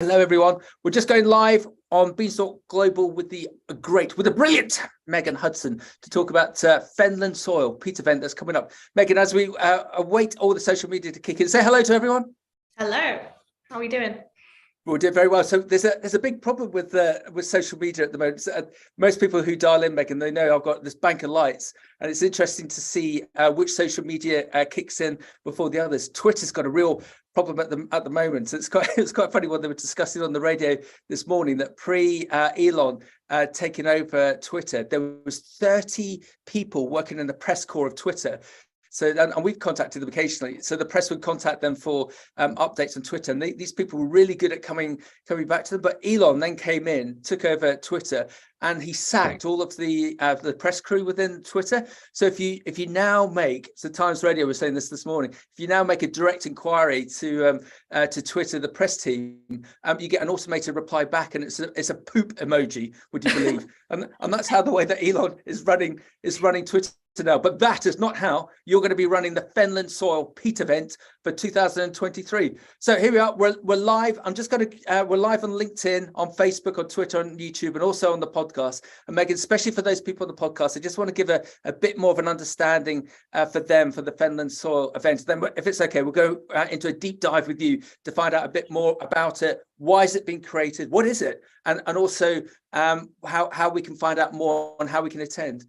Hello, everyone. We're just going live on Beanstalk Global with the brilliant Megan Hudson to talk about Fenland soil peat event that's coming up. Megan, as we await all the social media to kick in, say hello to everyone. Hello. How are we doing? We're doing very well. So there's a big problem with social media at the moment. So, most people who dial in, Megan, they know I've got this bank of lights, and it's interesting to see which social media kicks in before the others. Twitter's got a real problem at the moment. So it's quite funny when they were discussing on the radio this morning that Elon taking over Twitter, there was 30 people working in the press corps of Twitter. So, and we've contacted them occasionally. So the press would contact them for updates on Twitter. And these people were really good at coming back to them. But Elon then came in, took over Twitter, and he sacked all of the press crew within Twitter. So if you now make, so Times Radio was saying this morning, if you now make a direct inquiry to Twitter, the press team, you get an automated reply back, and it's a poop emoji. Would you believe? and that's how the way that Elon is running Twitter now. But that is not how you're going to be running the Fenland soil peat event for 2023. So here we are. We're live. We're live on LinkedIn, on Facebook, on Twitter, on YouTube, and also on the podcast. And Megan, especially for those people on the podcast, I just want to give a bit more of an understanding for the Fenland soil event. Then, if it's okay, we'll go into a deep dive with you to find out a bit more about it. Why is it being created? What is it? And also how we can find out more on how we can attend.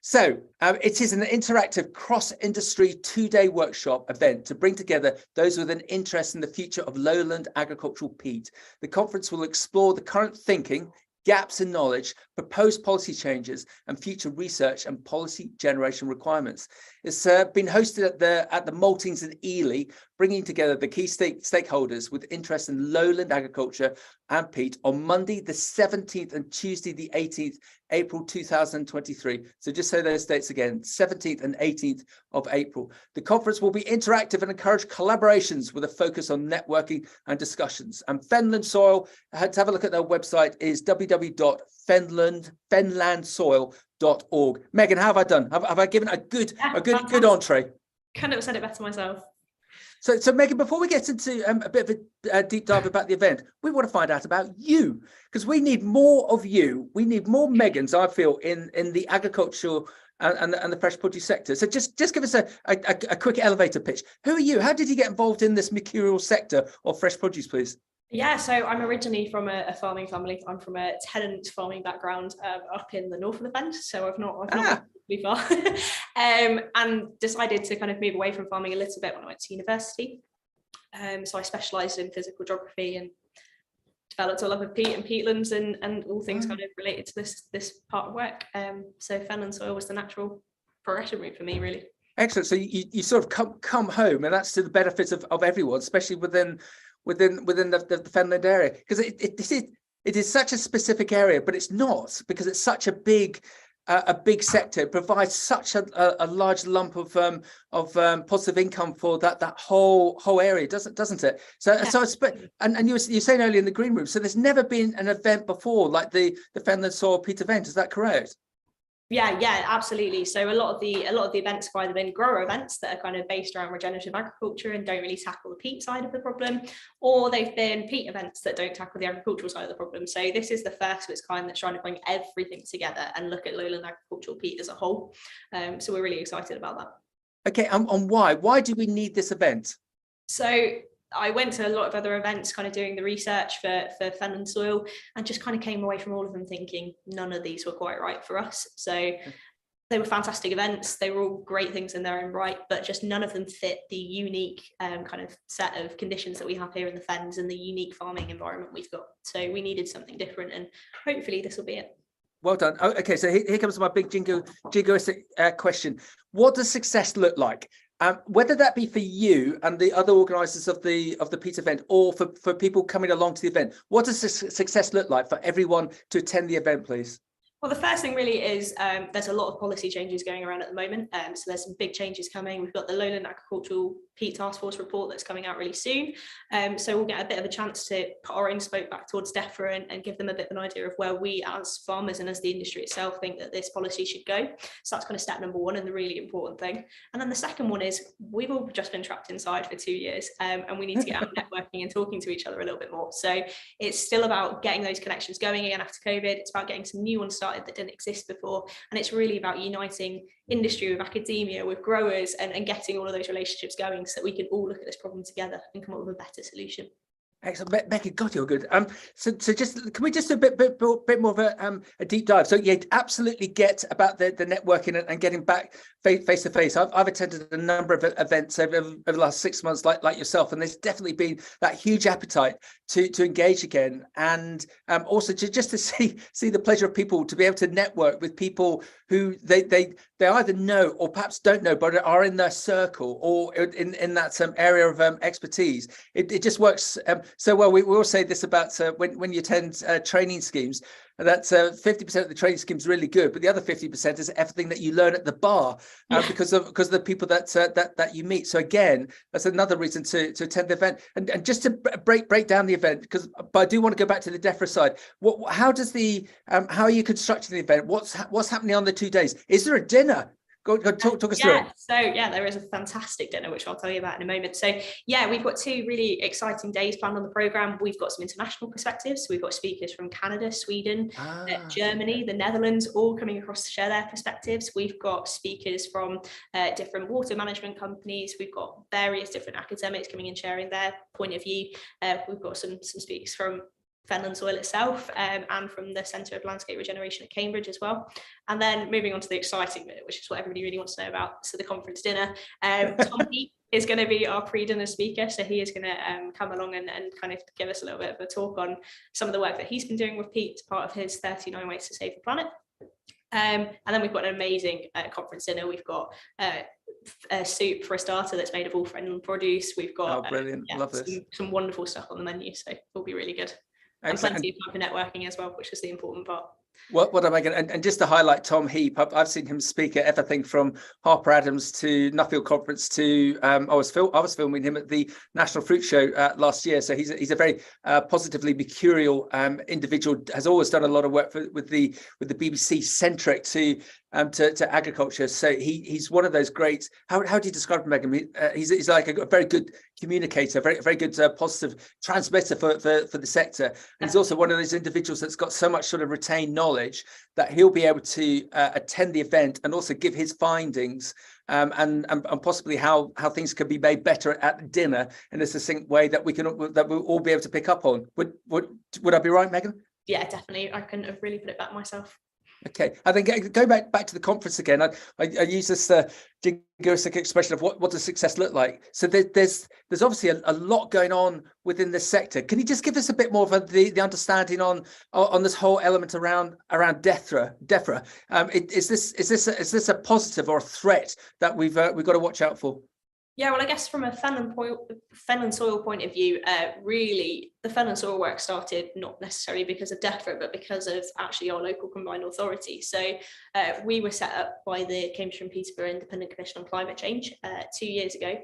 So it is an interactive cross-industry 2-day workshop event to bring together those with an interest in the future of lowland agricultural peat. The conference will explore the current thinking, gaps in knowledge, proposed policy changes, and future research and policy generation requirements. It's been hosted at the Maltings in Ely, bringing together the key stakeholders with interest in lowland agriculture and peat on Monday the 17th and Tuesday the 18th April 2023. So just say those dates again, 17th and 18th of April. The conference will be interactive and encourage collaborations with a focus on networking and discussions. And Fenland Soil, to have a look at their website, is www.fenlandsoil.org. Megan, how have I done? Have I given a good entree? Couldn't have said it better myself. So Megan, before we get into a bit of a deep dive about the event, we want to find out about you, because we need more of you. We need more Megans, I feel, in the agricultural and the fresh produce sector. So just give us a quick elevator pitch. Who are you? How did you get involved in this mercurial sector of fresh produce, please? Yeah, so I'm originally from a farming family. I'm from a tenant farming background up in the north of the fence, so I've not too far, and decided to kind of move away from farming a little bit when I went to university. So I specialised in physical geography and developed a love of peat and peatlands and all things kind of related to this part of work. So Fenland soil was the natural progression route for me, really. Excellent. So you sort of come home, and that's to the benefit of everyone, especially within the Fenland area, because it is such a specific area, but it's not, because it's such a big sector. It provides such a large lump of positive income for that whole area, doesn't it? So Yeah. So it's, and you were saying earlier in the green room, so there's never been an event before like the Fenland soil peat event. Is that correct? Yeah, absolutely. So a lot of the events have either been grower events that are kind of based around regenerative agriculture and don't really tackle the peat side of the problem, or they've been peat events that don't tackle the agricultural side of the problem. So this is the first of its kind that's trying to bring everything together and look at lowland agricultural peat as a whole. So we're really excited about that. Okay, and why do we need this event? So I went to a lot of other events kind of doing the research for Fenland soil, and just kind of came away from all of them thinking none of these were quite right for us. So they were fantastic events. They were all great things in their own right, but just none of them fit the unique kind of set of conditions that we have here in the Fens and the unique farming environment we've got. So we needed something different, and hopefully this will be it. Well done. Okay, so here comes my big jingoistic question. What does success look like? Whether that be for you and the other organisers of the peat event, or for people coming along to the event, what does success look like for everyone to attend the event, please? Well, the first thing really is there's a lot of policy changes going around at the moment. So there's some big changes coming. We've got the Lowland Agricultural Peat Task Force report that's coming out really soon. So we'll get a bit of a chance to put our own spoke back towards DEFRA and give them a bit of an idea of where we as farmers and as the industry itself think that this policy should go. So that's kind of step number one and the really important thing. And then the second one is we've all just been trapped inside for 2 years and we need to get out networking and talking to each other a little bit more. So it's still about getting those connections going again after COVID. It's about getting some new ones started that didn't exist before, and it's really about uniting industry with academia, with growers, and getting all of those relationships going so that we can all look at this problem together and come up with a better solution. Excellent, Becky. God, you're good. So just can we just a bit more of a deep dive? So yeah, absolutely get about the networking and getting back face to face. I've attended a number of events over the last 6 months, like yourself, and there's definitely been that huge appetite to engage again, and also just to see the pleasure of people to be able to network with people who they either know or perhaps don't know, but are in their circle or in that area of expertise. It just works so well. We all say this about when you attend training schemes, that 50% of the training scheme is really good, but the other 50% is everything that you learn at the bar because of the people that you meet. So again, that's another reason to attend the event. And just to break down the event, but I do want to go back to the DEFRA side. How does how are you constructing the event? What's happening on the 2 days? Is there a dinner? Go talk us through it. So yeah, there is a fantastic dinner, which I'll tell you about in a moment. So yeah, we've got 2 really exciting days planned on the programme. We've got some international perspectives. So we've got speakers from Canada, Sweden, Germany, the Netherlands, all coming across to share their perspectives. We've got speakers from different water management companies. We've got various different academics coming and sharing their point of view. We've got some speakers from Fenland soil itself and from the Centre of Landscape Regeneration at Cambridge as well. And then moving on to the exciting bit, which is what everybody really wants to know about, so the conference dinner. Tom Peat is going to be our pre-dinner speaker, so he is going to come along and kind of give us a little bit of a talk on some of the work that he's been doing with peat as part of his 39 Ways to Save the Planet. And then we've got an amazing conference dinner. We've got a soup for a starter that's made of all Fenland produce. We've got brilliant. Love this. Some wonderful stuff on the menu, so it'll be really good. And plenty of time for networking as well, which is the important part. What am I going to, and just to highlight Tom Heap, I've seen him speak at everything from Harper Adams to Nuffield Conference to I was filming him at the National Fruit Show last year. So he's a very positively mercurial individual. Has always done a lot of work with the BBC centric to agriculture. So he's one of those great. How do you describe him, Megan? He's like a very good communicator, very good positive transmitter for the sector. And he's also one of those individuals that's got so much sort of retained knowledge that he'll be able to attend the event and also give his findings and possibly how things can be made better at dinner in a succinct way that we'll all be able to pick up on. Would I be right, Megan? Yeah, definitely. I couldn't have really put it back myself. Okay, I think go back to the conference again. I use this jingoistic expression of what does success look like. So there's obviously a lot going on within this sector. Can you just give us a bit more of the understanding on this whole element around DEFRA? Is this a positive or a threat that we've got to watch out for? Yeah, well, I guess from a Fenland soil point of view, really, the Fenland soil work started not necessarily because of DEFRA, but because of actually our local combined authority. So we were set up by the Cambridge and Peterborough Independent Commission on Climate Change 2 years ago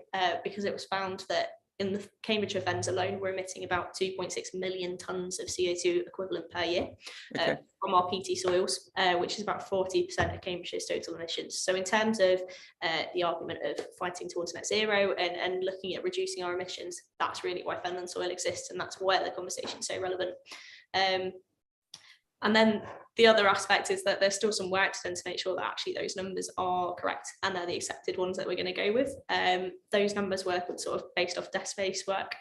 because it was found that in the Cambridge Fens alone, we're emitting about 2.6 million tonnes of CO2 equivalent per year from our peaty soils, which is about 40% of Cambridge's total emissions. So in terms of the argument of fighting towards net zero and looking at reducing our emissions, that's really why Fenland soil exists, and that's why the conversation is so relevant. And then the other aspect is that there's still some work to make sure that actually those numbers are correct and they're the accepted ones that we're going to go with. Those numbers were sort of based off desk-based work,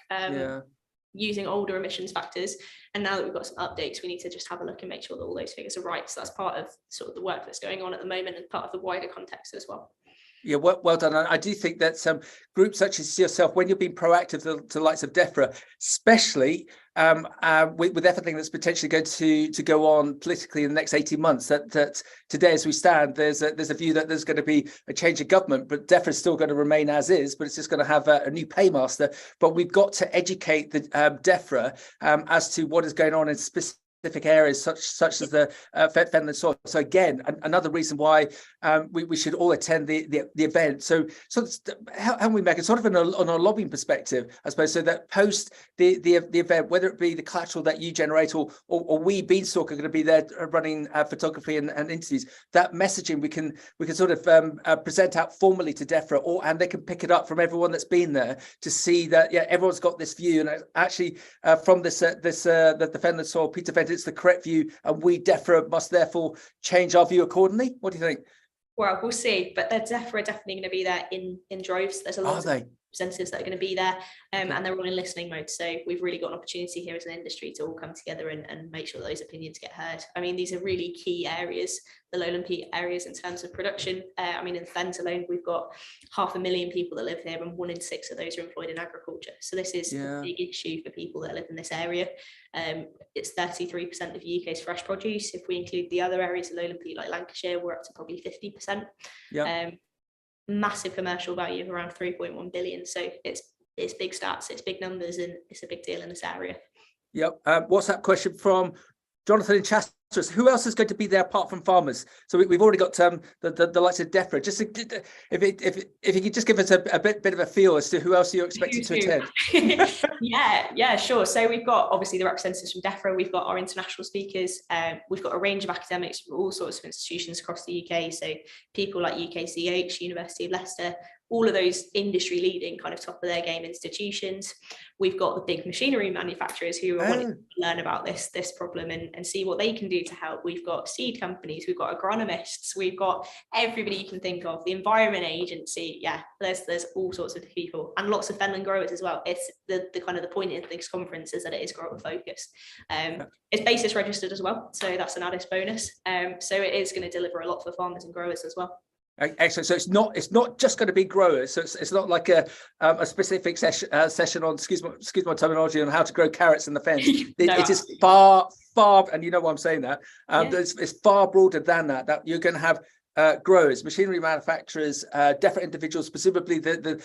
using older emissions factors. And now that we've got some updates, we need to just have a look and make sure that all those figures are right. So that's part of sort of the work that's going on at the moment and part of the wider context as well. Yeah, well done. I do think that some groups such as yourself, when you're being proactive to the likes of DEFRA, especially with everything that's potentially going to go on politically in the next 18 months, that today as we stand, there's a view that there's going to be a change of government, but DEFRA is still going to remain as is, but it's just going to have a new paymaster. But we've got to educate the DEFRA as to what is going on in specific specific areas such as the Fenland soil. So again, another reason why we should all attend the event. So how can we make it sort of on a lobbying perspective, I suppose, so that post the event, whether it be the collateral that you generate or we Beanstalk are going to be there running photography and interviews, that messaging we can sort of present out formally to DEFRA, and they can pick it up from everyone that's been there to see that everyone's got this view, and actually from the Fenland soil peat event, it's the correct view, and we DEFRA must therefore change our view accordingly. What do you think? Well, we'll see, but they're definitely going to be there in droves. There's a lot of representatives that are going to be there, and they're all in listening mode. So we've really got an opportunity here as an industry to all come together and make sure that those opinions get heard. I mean, these are really key areas, the lowland peat areas, in terms of production. I mean, in Fens alone, we've got 500,000 people that live here, and 1 in 6 of those are employed in agriculture. So this is a big issue for people that live in this area. It's 33% of the UK's fresh produce. If we include the other areas of lowland peat like Lancashire, we're up to probably 50%. Massive commercial value of around 3.1 billion. So it's big stats, it's big numbers, and it's a big deal in this area. WhatsApp question from Jonathan in Chester. Who else is going to be there apart from farmers? So we've already got the likes of DEFRA. Just if you could just give us a bit of a feel as to who else you're expecting to attend. Yeah, sure. So we've got obviously the representatives from DEFRA. We've got our international speakers. We've got a range of academics from all sorts of institutions across the UK. So people like UKCH, University of Leicester, all of those industry leading kind of top of their game institutions. We've got the big machinery manufacturers who are wanting to learn about this problem and see what they can do to help. We've got seed companies, we've got agronomists, we've got everybody you can think of, the Environment Agency. There's all sorts of people, and lots of Fenland growers as well. It's the kind of the point of this conference is that it is grower focused. It's basis registered as well, so that's an added bonus. So it is going to deliver a lot for farmers and growers as well. Excellent. So it's not just going to be growers. So it's not like a specific session on excuse my terminology on how to grow carrots in the fence. It is far, and you know why I'm saying that. It's far broader than that. That you're going to have growers, machinery manufacturers, different individuals, presumably the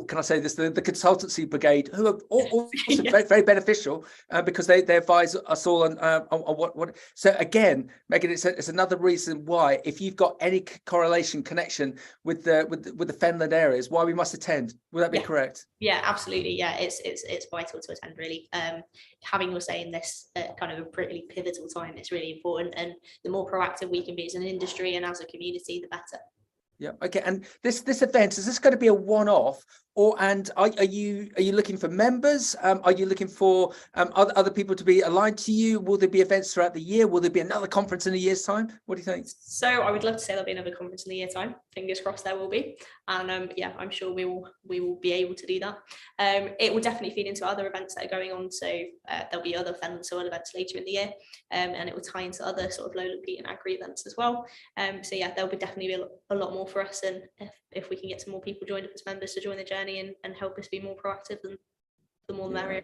consultancy brigade, who are also very, very beneficial because they advise us all on what. So again, Megan, it's another reason why, if you've got any correlation connection with the Fenland areas, why we must attend. Would that be correct? Yeah, absolutely. Yeah, it's vital to attend, really. Having your say in this kind of a pretty pivotal time, it's really important, and the more proactive we can be as an industry and as a community, the better. Yeah. Okay. And this event, is this going to be a one-off, and are you looking for members? Are you looking for other people to be aligned to you? Will there be events throughout the year? Will there be another conference in a year's time? What do you think? So I would love to say there'll be another conference in a year's time. Fingers crossed there will be, and I'm sure we will be able to do that. It will definitely feed into other events that are going on. So there'll be other Fenland soil events later in the year, and it will tie into other sort of lowland peat and agri events as well. So there'll be definitely a lot more for us, and if we can get some more people joined up as members to join the journey and help us be more proactive, then the more the merrier.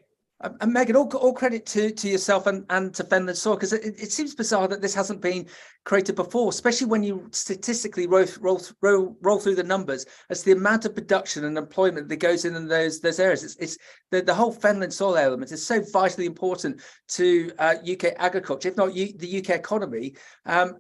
And Megan, all credit to yourself and to Fenland soil, because it seems bizarre that this hasn't been created before, especially when you statistically roll through the numbers as the amount of production and employment that goes in those areas. It's the whole Fenland soil element is so vitally important to UK agriculture, if not the UK economy. And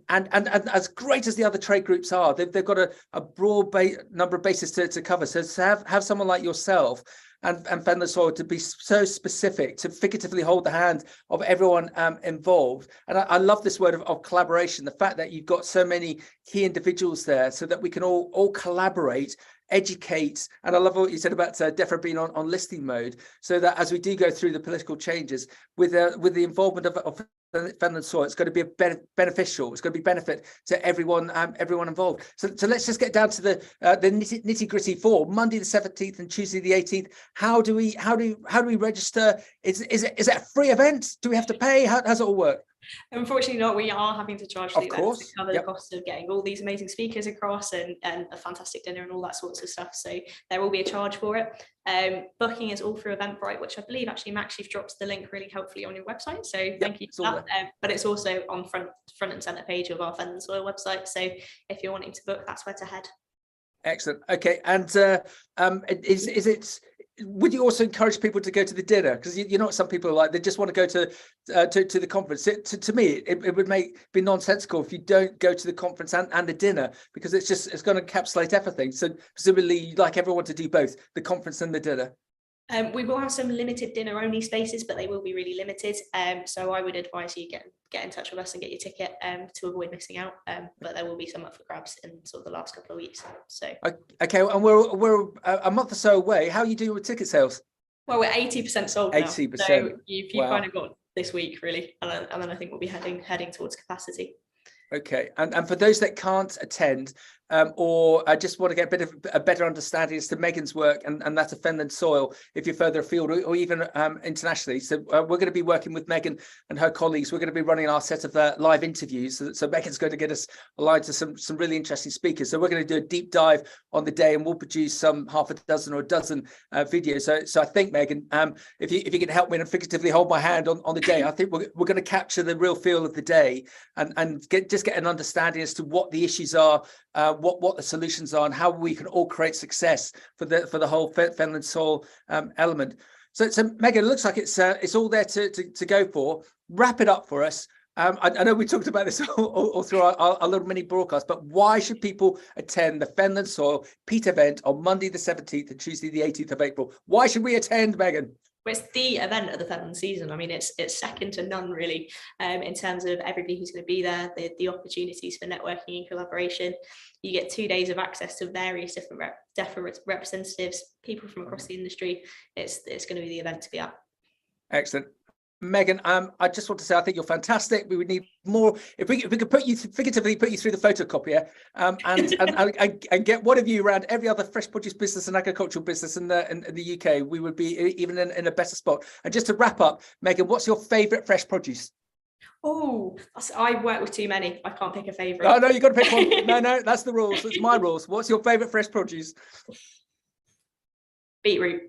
as great as the other trade groups are, they've got a broad number of bases to cover. So to have someone like yourself and Fenland soil to be so specific, to figuratively hold the hand of everyone involved. And I love this word of collaboration, the fact that you've got so many key individuals there so that we can all collaborate, educate. And I love what you said about DEFRA being on listing mode, so that as we do go through the political changes, with the involvement of Fenland soil, it's going to be beneficial. It's going to be benefit to everyone involved. So let's just get down to the nitty gritty for Monday the 17th and Tuesday the 18th. How do we register? Is it a free event? Do we have to pay? How does it all work? Unfortunately not. We are having to charge for the events to cover the cost of getting all these amazing speakers across and a fantastic dinner and all that sorts of stuff. So there will be a charge for it. Booking is all through Eventbrite, which I believe actually Max, you've dropped the link really helpfully on your website. So thank you for that. But it's also on front and center page of our Fenland soil website. So if you're wanting to book, that's where to head. Excellent. Okay. And is would you also encourage people to go to the dinner? Because you know, some people are like, they just want to go to the conference. To me, it would be nonsensical if you don't go to the conference and the dinner, because it's going to encapsulate everything. So presumably you'd like everyone to do both, the conference and the dinner. We will have some limited dinner only spaces, but they will be really limited. So I would advise you get in touch with us and get your ticket to avoid missing out. But there will be some up for grabs in sort of the last couple of weeks. So okay, and we're a month or so away. How are you doing with ticket sales? Well, we're 80% sold now. 80%. So you've wow. kind of got this week really, and then I think we'll be heading towards capacity. Okay, and for those that can't attend, or I just want to get a better understanding as to Megan's work and that of Fenland Soil, if you're further afield or even internationally. So we're going to be working with Megan and her colleagues. We're going to be running our set of live interviews. So Megan's going to get us aligned to some really interesting speakers. So we're going to do a deep dive on the day, and we'll produce some half a dozen or a dozen videos. So I think, Megan, if you can help me and figuratively hold my hand on the day, I think we're going to capture the real feel of the day and get an understanding as to what the issues are, what the solutions are, and how we can all create success for the whole Fenland Soil element. So Megan, it looks like it's all there to go for. Wrap it up for us. I know we talked about this all through our little mini broadcast, but why should people attend the Fenland Soil Peat event on Monday the 17th and Tuesday the 18th of April? Why should we attend, Megan? Well, it's the event of the Fenland season. I mean, it's second to none really, in terms of everybody who's going to be there, the opportunities for networking and collaboration. You get 2 days of access to various different representatives, people from across the industry. It's going to be the event to be at. Excellent. Megan, I just want to say I think you're fantastic. We would need more. If we could figuratively put you through the photocopier, and get one of you around every other fresh produce business and agricultural business in the UK, we would be even in a better spot. And just to wrap up, Megan, what's your favourite fresh produce? Oh, I work with too many. I can't pick a favourite. Oh, no, you've got to pick one. No, that's the rules. It's my rules. What's your favourite fresh produce? Beetroot.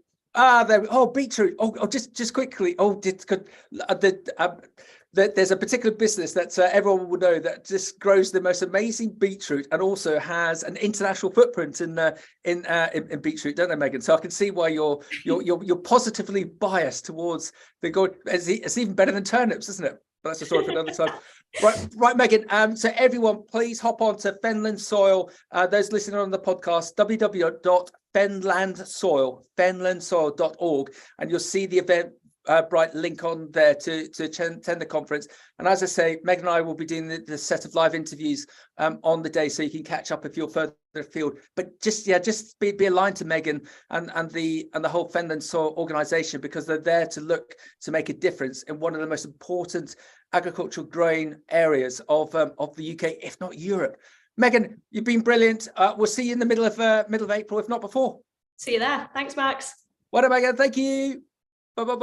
Beetroot. Just quickly. There's a particular business that everyone will know that just grows the most amazing beetroot and also has an international footprint in beetroot, don't they, Megan? So I can see why you're positively biased towards the good. It's even better than turnips, isn't it? But that's a story for another time. Right, Megan. So everyone, please hop on to Fenland Soil. Those listening on the podcast, www.fenlandsoil.org, and you'll see the event bright link on there to attend the conference. And as I say, Megan and I will be doing the set of live interviews on the day, so you can catch up if you're further afield. But just be aligned to Megan and the whole Fenland Soil organization, because they're there to look to make a difference in one of the most important agricultural growing areas of the UK, if not Europe. Megan, you've been brilliant. We'll see you in the middle of April, if not before. See you there. Thanks, Max. Well done, Megan. Thank you. Bye bye.